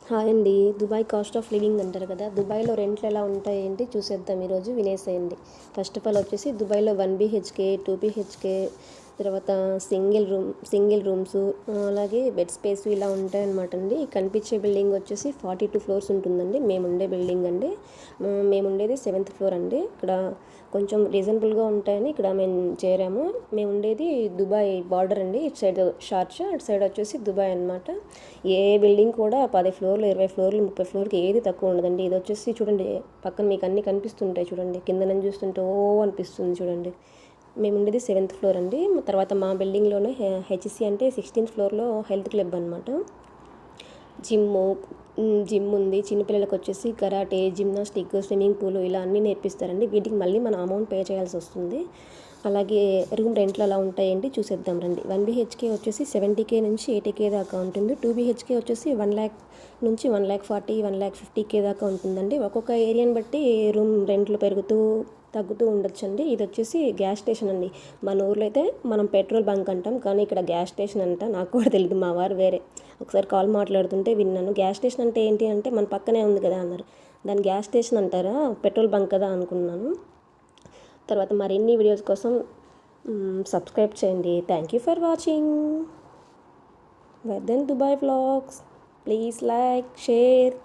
Hi అండి. Dubai cost of living అంటారు కదా, దుబాయ్లో రెంట్లు ఎలా ఉంటాయి ఏంటి చూసేద్దాం ఈరోజు, వినేసేయండి. ఫస్ట్ ఆఫ్ ఆల్ వచ్చేసి దుబాయ్లో 1 BHK 2 BHK, తర్వాత సింగిల్ రూమ్స్, అలాగే బెడ్ స్పేస్ ఇలా ఉంటాయన్నమాట అండి. కనిపించే బిల్డింగ్ వచ్చేసి 42 ఫ్లోర్స్ ఉంటుందండి. మేముండే బిల్డింగ్ అండి. మేముండేది 7th ఫ్లోర్ అండి. ఇక్కడ కొంచెం రీజనబుల్గా ఉంటాయని ఇక్కడ మేము చేరాము. మేము ఉండేది దుబాయ్ బార్డర్ అండి. ఇటు సైడ్ షార్జా, అటు సైడ్ వచ్చేసి దుబాయ్ అనమాట. ఏ బిల్డింగ్ కూడా 10 ఫ్లోర్లు 20 ఫ్లోర్లు 30 ఫ్లోర్కి ఏది తక్కువ ఉండదండి. ఇది వచ్చేసి చూడండి, పక్కన మీకు అన్నీ కనిపిస్తుంటాయి చూడండి, కింద నుంచి చూస్తుంటే ఓ అనిపిస్తుంది చూడండి. మేము ఉండేది 7th ఫ్లోర్ అండి. తర్వాత మా బిల్డింగ్లోనే హెచ్సి అంటే 16th ఫ్లోర్లో హెల్త్ క్లబ్ అనమాట. జిమ్ ఉంది. చిన్నపిల్లలకు వచ్చేసి కరాటే, జిమ్నాస్టిక్, స్విమ్మింగ్ పూల్ ఇలా అన్నీ నేర్పిస్తారండి. వీటికి మళ్ళీ మనం అమౌంట్ పే చేయాల్సి వస్తుంది. అలాగే రూమ్ రెంట్లు అలా ఉంటాయండి, చూసేద్దాం రండి. 1 BHK వచ్చేసి 70K నుంచి 80K దాకా ఉంటుంది. 2 BHK వచ్చేసి 1 lakh నుంచి 1,40,000 1,50,000 దాకా ఉంటుందండి. ఒక్కొక్క ఏరియాని బట్టి రూమ్ రెంట్లు తగ్గుతూ ఉండొచ్చండి. ఇది వచ్చేసి గ్యాస్ స్టేషన్ అండి. మన ఊర్లో అయితే మనం పెట్రోల్ బంక్ అంటాం, కానీ ఇక్కడ గ్యాస్ స్టేషన్ అంట. నాకు కూడా తెలియదు, మా వారు వేరే ఒకసారి కాల్ మాట్లాడుతుంటే విన్నాను. గ్యాస్ స్టేషన్ అంటే ఏంటి అంటే మన పక్కనే ఉంది కదా అన్నారు. దాని గ్యాస్ స్టేషన్ అంటారా, పెట్రోల్ బంక్ కదా అనుకున్నాను. తర్వాత మరిన్ని వీడియోస్ కోసం సబ్స్క్రైబ్ చేయండి. థ్యాంక్ యూ ఫర్ వాచింగ్ వెదెన్ Dubai vlogs. Please like, share.